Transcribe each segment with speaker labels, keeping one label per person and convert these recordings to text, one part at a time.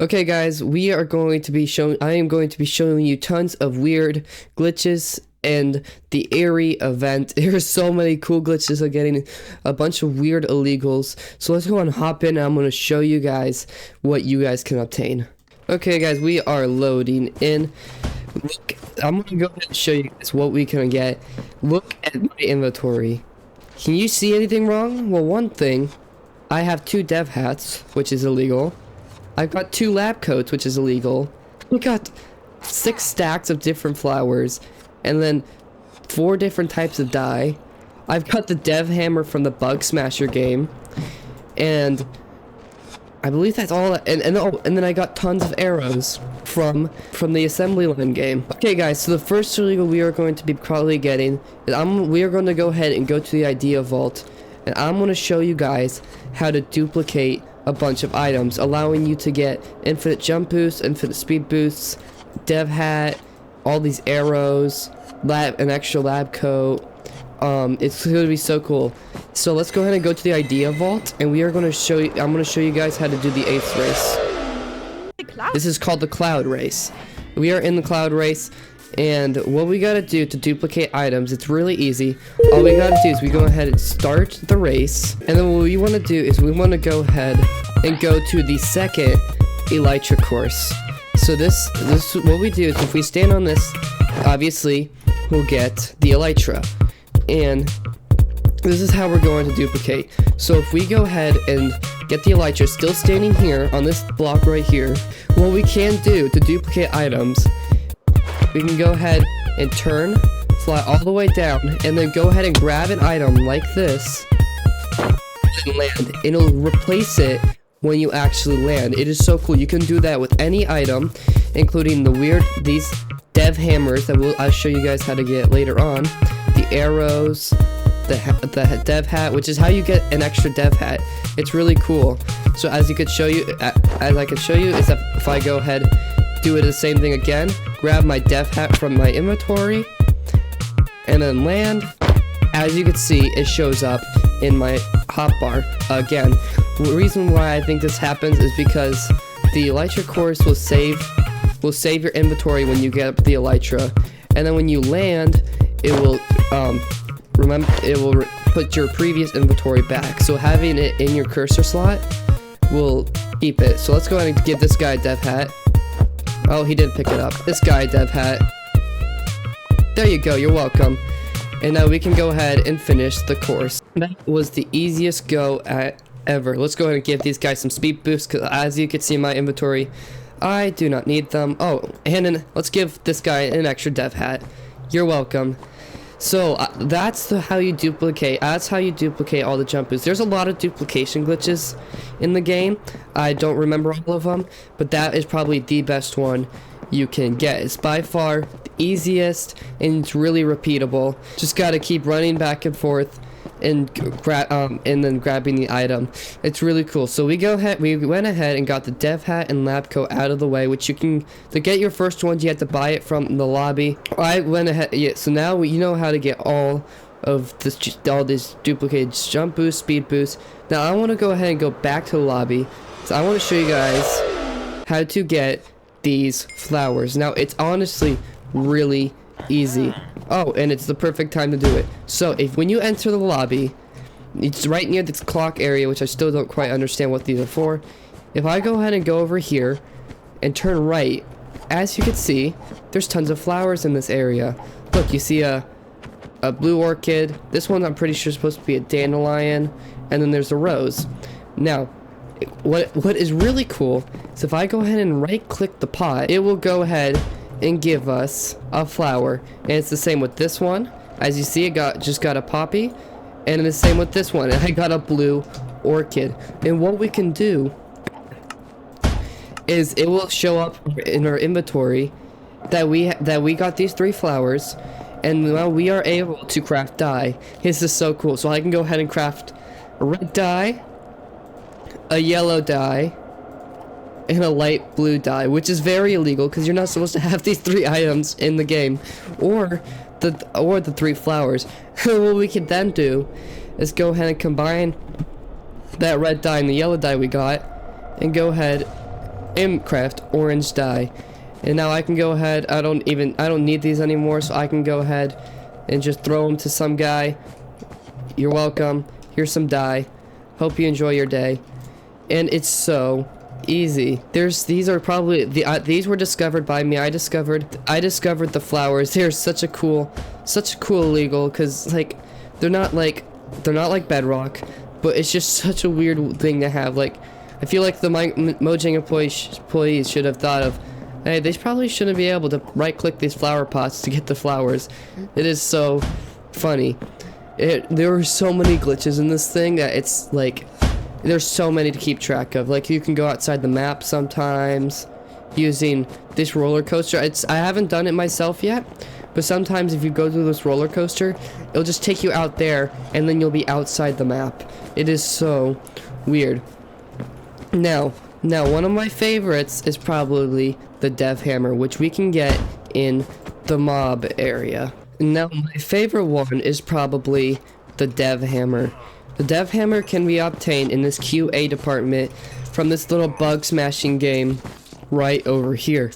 Speaker 1: Okay guys, I am going to be showing you tons of weird glitches and the Eerie event. There's so many cool glitches of getting a bunch of weird illegals. So let's go and hop in and I'm going to show you guys what you guys can obtain. Okay guys, we are loading in. Look, I'm going to go ahead and show you guys what we can get. Look at my inventory. Can you see anything wrong? Well, one thing, I have 2 dev hats, which is illegal. I've got 2 lab coats, which is illegal. We got 6 stacks of different flowers, and then 4 different types of dye. I've got the dev hammer from the Bug Smasher game, and I believe that's all. And then I got tons of arrows from the assembly line game. Okay, guys. So the first illegal we are going to be probably getting is we are going to go ahead and go to the idea vault, and I'm going to show you guys how to duplicate a bunch of items, allowing you to get infinite jump boosts, infinite speed boosts, dev hat, all these arrows, an extra lab coat. It's going to be so cool. So let's go ahead and go to the idea vault, and we are going to show you. I'm going to show you guys how to do the 8th race. This is called the cloud race. We are in the cloud race, and what we got to do to duplicate items, it's really easy. All we got to do is we go ahead and start the race, and then what we want to do is we want to go ahead and go to the second elytra course. So this what we do is if we stand on this, obviously we'll get the elytra, and this is how we're going to duplicate. So if we go ahead and get the elytra still standing here on this block right here, what we can do to duplicate items, we can go ahead and turn, fly all the way down, and then go ahead and grab an item like this and land. It'll replace it when you actually land. It is so cool. You can do that with any item, including these dev hammers that I'll show you guys how to get later on, the arrows, the dev hat, which is how you get an extra dev hat. It's really cool. So as I could show you, is that if I go ahead, do it the same thing again, grab my dev hat from my inventory, and then land. As you can see, it shows up in my hotbar. Again, the reason why I think this happens is because the elytra course will save your inventory when you get up the elytra, and then when you land, it will put your previous inventory back. So having it in your cursor slot will keep it. So let's go ahead and give this guy a dev hat. Oh, he didn't pick it up. This guy, dev hat. There you go, you're welcome. And now we can go ahead and finish the course. That was the easiest go ever. Let's go ahead and give these guys some speed boosts, because as you can see in my inventory, I do not need them. Oh, and then let's give this guy an extra dev hat. You're welcome. So that's how you duplicate. That's how you duplicate all the jump boosts. There's a lot of duplication glitches in the game. I don't remember all of them, but that is probably the best one you can get. It's by far the easiest, and it's really repeatable. Just gotta keep running back and forth and then grabbing the item. It's really cool. So we went ahead and got the dev hat and lab coat out of the way, which you can, to get your first ones, you have to buy it from the lobby. I went ahead, yeah, so now you know how to get all these duplicated jump boosts, speed boosts. Now I want to go ahead and go back to the lobby, so I want to show you guys how to get these flowers. Now it's honestly really easy. Oh, and it's the perfect time to do it. So when you enter the lobby, it's right near this clock area, which I still don't quite understand what these are for. If I go ahead and go over here and turn right, as you can see, there's tons of flowers in this area. Look, you see a blue orchid. This one I'm pretty sure is supposed to be a dandelion, and then there's a rose. Now what is really cool is if I go ahead and right click the pot, it will go ahead and give us a flower. And it's the same with this one. As you see, it just got a poppy, and the same with this one, and I got a blue orchid. And what we can do is it will show up in our inventory that we got these 3 flowers, and now we are able to craft dye. This is so cool. So I can go ahead and craft a red dye, a yellow dye, and a light blue dye, which is very illegal because you're not supposed to have these 3 items in the game, or the 3 flowers. What we can then do is go ahead and combine that red dye and the yellow dye we got, and go ahead and craft orange dye. And now I can go ahead, I don't need these anymore, so I can go ahead and just throw them to some guy. You're welcome. Here's some dye. Hope you enjoy your day. And it's so easy. These are probably these were discovered by me. I discovered the flowers. They're such a cool illegal, because like they're not like bedrock, but it's just such a weird thing to have. Like, I feel like the Mojang employees should have thought of, hey, they probably shouldn't be able to right click these flower pots to get the flowers. It is so funny. There are so many glitches in this thing that it's like, there's so many to keep track of. Like, you can go outside the map sometimes using this roller coaster. I haven't done it myself yet, but sometimes if you go through this roller coaster, it'll just take you out there and then you'll be outside the map. It is so weird. Now one of my favorites is probably the dev hammer, which we can get in the mob area. Now my favorite one is probably the dev hammer. The dev hammer can be obtained in this QA department from this little bug smashing game right over here.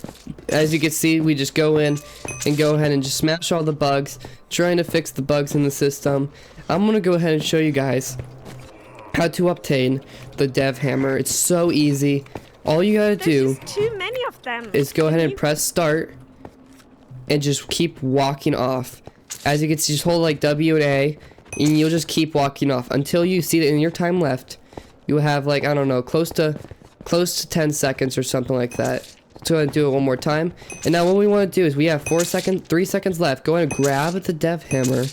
Speaker 1: As you can see, we just go in and go ahead and just smash all the bugs, trying to fix the bugs in the system. I'm gonna go ahead and show you guys how to obtain the dev hammer. It's so easy. All you gotta do
Speaker 2: too many of them.
Speaker 1: Is go ahead and press start and just keep walking off. As you can see, just hold like W and A and you'll just keep walking off until you see that in your time left you have like, I don't know, close to 10 seconds or something like that. So I'm gonna do it one more time. And now what we want to do is we have 3 seconds left. Go ahead and grab the dev hammer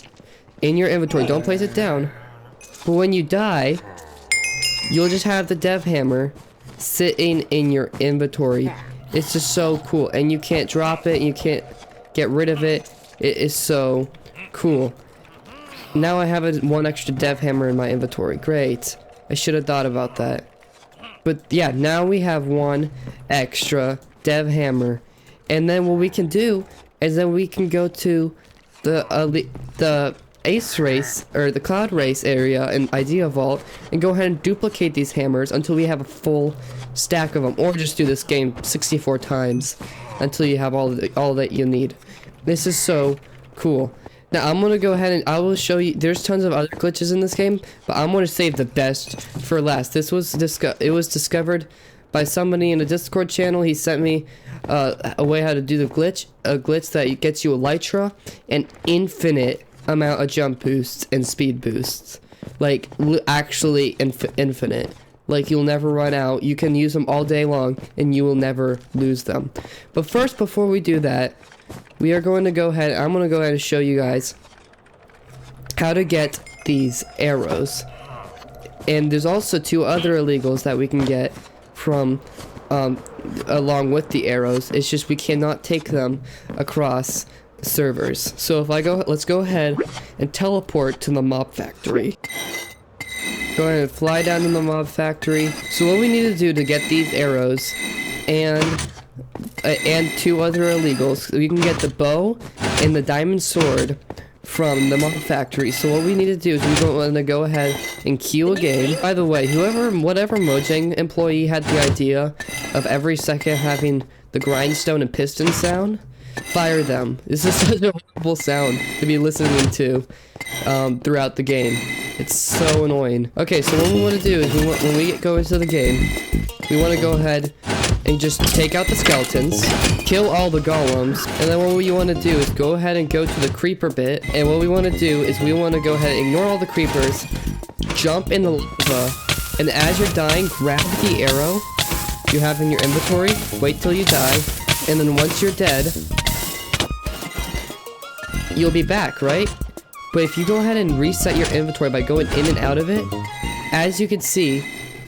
Speaker 1: in your inventory. Don't place it down. But when you die, you'll just have the dev hammer sitting in your inventory. It's just so cool, and you can't drop it, you can't get rid of it. It is so cool. Now I have one extra dev hammer in my inventory. Great. I should have thought about that. But yeah, now we have one extra dev hammer. And then what we can do is then we can go to the Ace Race, or the Cloud Race area in Idea Vault, and go ahead and duplicate these hammers until we have a full stack of them. Or just do this game 64 times until you have all that you need. This is so cool. Now I'm gonna go ahead and I will show you. There's tons of other glitches in this game, but I'm gonna save the best for last. It was discovered by somebody in a Discord channel. He sent me a way how to do the glitch. A glitch that gets you elytra and infinite amount of jump boosts and speed boosts. Like actually infinite. Like you'll never run out. You can use them all day long and you will never lose them. But first, before we do that, we are going to go ahead. I'm going to go ahead and show you guys how to get these arrows. And there's also 2 other illegals that we can get from along with the arrows. It's just we cannot take them across servers. So if I go, let's go ahead and teleport to the mob factory. Go ahead and fly down to the mob factory. So what we need to do to get these arrows and 2 other illegals, we can get the bow and the diamond sword from the mob factory. So what we need to do is we want to go ahead and queue a game. By the way, whatever Mojang employee had the idea of every second having the grindstone and piston sound, fire them. This is such a horrible sound to be listening to throughout the game. It's so annoying. Okay, so what we want to do is when we go into the game, we want to go ahead and just take out the skeletons, kill all the golems, and then what we want to do is go ahead and go to the creeper bit. And what we want to do is we want to go ahead and ignore all the creepers, jump in the lava, and as you're dying, grab the arrow you have in your inventory, wait till you die, and then once you're dead, you'll be back, right? But if you go ahead and reset your inventory by going in and out of it, as you can see,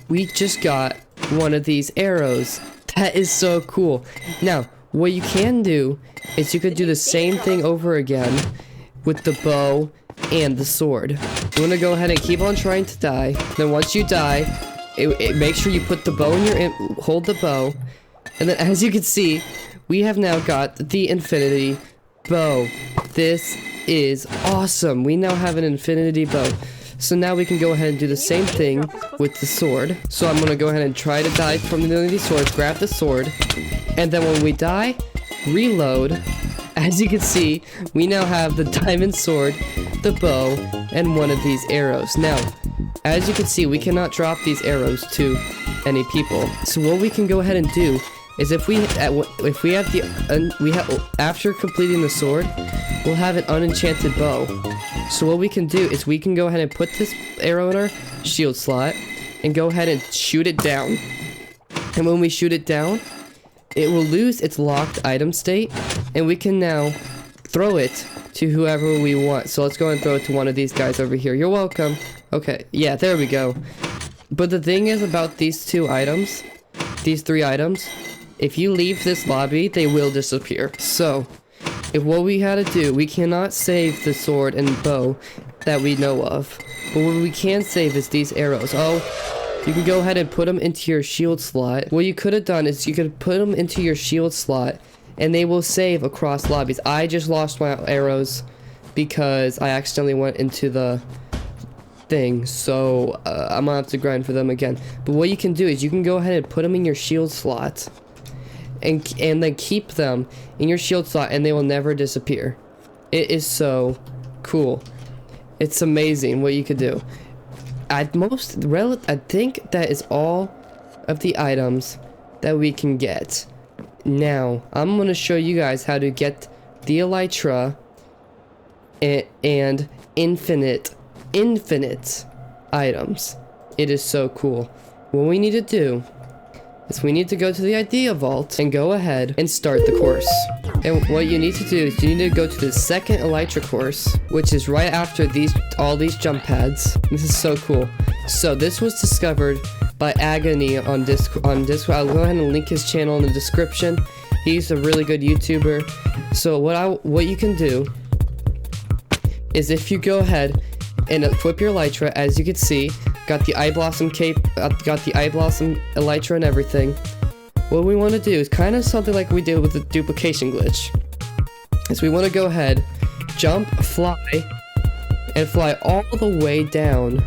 Speaker 1: we just got one of these arrows. That is so cool. Now, what you can do is you could do the same thing over again with the bow and the sword. You want to go ahead and keep on trying to die. Then once you die, make sure you put the bow in your hold the bow, and then as you can see, we have now got the infinity bow. This is awesome. We now have an infinity bow. So now we can go ahead and do the same thing with the sword. So I'm gonna go ahead and try to die from one of these swords, grab the sword, and then when we die, reload. As you can see, we now have the diamond sword, the bow, and one of these arrows. Now, as you can see, we cannot drop these arrows to any people. So what we can go ahead and do is after completing the sword, we'll have an unenchanted bow. So what we can do is we can go ahead and put this arrow in our shield slot and go ahead and shoot it down. And when we shoot it down, it will lose its locked item state, and we can now throw it to whoever we want. So let's go and throw it to one of these guys over here. You're welcome. Okay, yeah, there we go. But the thing is about these three items, if you leave this lobby, they will disappear. So, if what we had to do, we cannot save the sword and bow that we know of. But what we can save is these arrows. Oh, you can go ahead and put them into your shield slot. What you could have done is you could put them into your shield slot and they will save across lobbies. I just lost my arrows because I accidentally went into the thing. So I'm gonna have to grind for them again. But what you can do is you can go ahead and put them in your shield slot and then keep them in your shield slot and they will never disappear. It is so cool. It's amazing what you could do. I think that is all of the items that we can get. Now, I'm going to show you guys how to get the elytra and infinite items. It is so cool. What we need to do is we need to go to the idea vault and go ahead and start the course. And what you need to do is you need to go to the second elytra course, which is right after all these jump pads. This is so cool. So this was discovered by Agony on Discord. I'll go ahead and link his channel in the description. He's a really good YouTuber. So what you can do is if you go ahead and equip your elytra, as you can see, got the eye blossom cape, got the eye blossom elytra and everything. What we want to do is kind of something like we did with the duplication glitch. Is we want to go ahead, jump, fly, and fly all the way down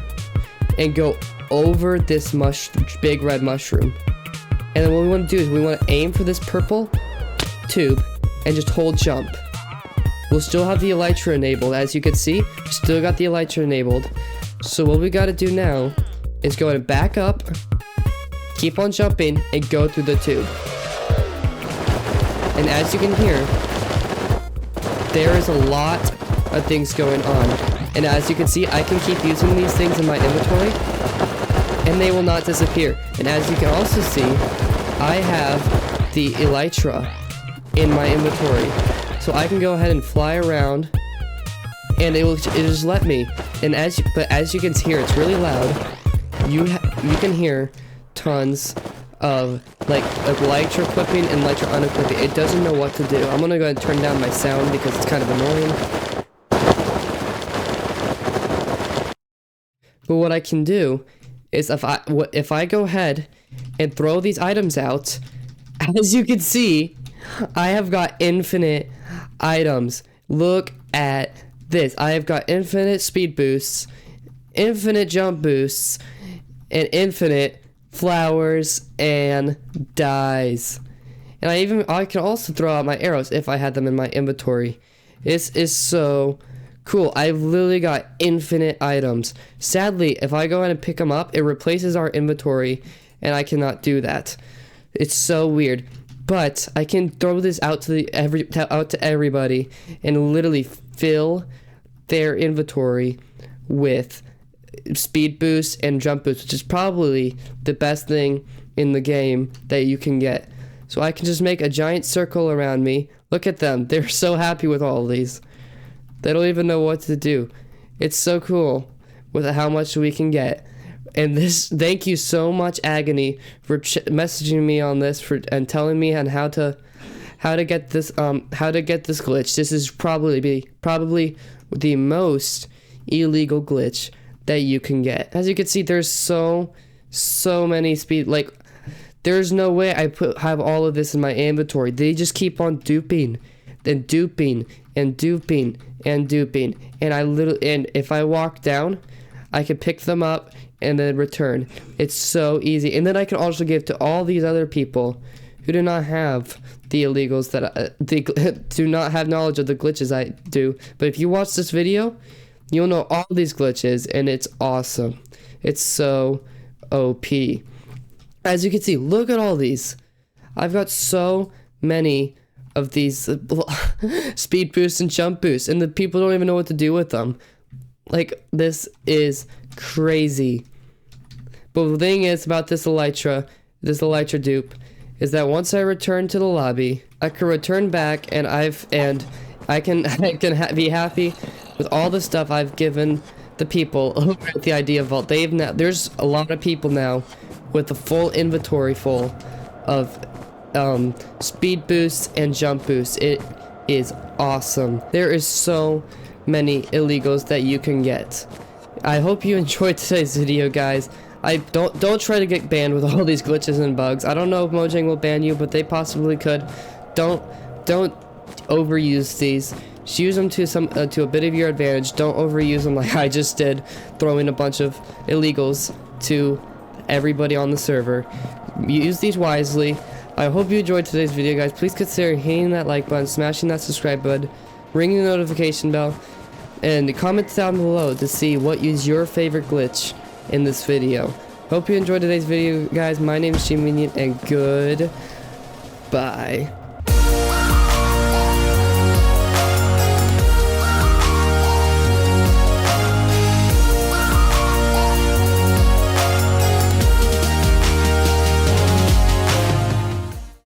Speaker 1: and go over this big red mushroom. And then what we want to do is we want to aim for this purple tube and just hold jump. We'll still have the elytra enabled. As you can see, still got the elytra enabled. So what we got to do now is go ahead and back up, keep on jumping, and go through the tube. And as you can hear, there is a lot of things going on. And as you can see, I can keep using these things in my inventory, and they will not disappear. And as you can also see, I have the elytra in my inventory. So I can go ahead and fly around, and it just let me. And as you can hear, it's really loud. You can hear tons of like elytra equipping and elytra unequipping. It doesn't know what to do. I'm gonna go ahead and turn down my sound because it's kind of annoying. But what I can do is if I go ahead and throw these items out, as you can see, I have got infinite items. Look at this. I have got infinite speed boosts, infinite jump boosts, and infinite flowers and dyes. And I can also throw out my arrows if I had them in my inventory. This is so cool. I've literally got infinite items. Sadly, if I go ahead and pick them up, it replaces our inventory, and I cannot do that. It's so weird. But I can throw this out to everybody and literally fill their inventory with speed boost and jump boost, which is probably the best thing in the game that you can get. So I can just make a giant circle around me. Look at them. They're so happy with all of these. They don't even know what to do. It's so cool with how much we can get. And thank you so much, Agony, for messaging me on this and telling me on how to get this glitch. This is probably the most illegal glitch that you can get. As you can see, there's so many speed. Like, there's no way I have all of this in my inventory. They just keep on duping, and duping, and duping, and duping. And if I walk down, I can pick them up and then return. It's so easy. And then I can also give to all these other people who do not have the illegals that they do not have knowledge of the glitches I do. But if you watch this video, you'll know all these glitches, and it's awesome. It's so OP. As you can see, look at all these. I've got so many of these speed boosts and jump boosts, and the people don't even know what to do with them. Like, this is crazy. But the thing is about this elytra dupe, is that once I return to the lobby, I can return back, and I can be happy with all the stuff I've given the people over at the Idea Vault. There's a lot of people now with a full inventory full of speed boosts and jump boosts. It is awesome. There is so many illegals that you can get. I hope you enjoyed today's video, guys. I don't try to get banned with all these glitches and bugs. I don't know if Mojang will ban you, but they possibly could. Don't overuse these. Just use them to a bit of your advantage. Don't overuse them like I just did, throwing a bunch of illegals to everybody on the server. Use these wisely. I hope you enjoyed today's video, guys. Please consider hitting that like button, smashing that subscribe button, ringing the notification bell, and comment down below to see what is your favorite glitch in this video. Hope you enjoyed today's video, guys. My name is Minion, and goodbye.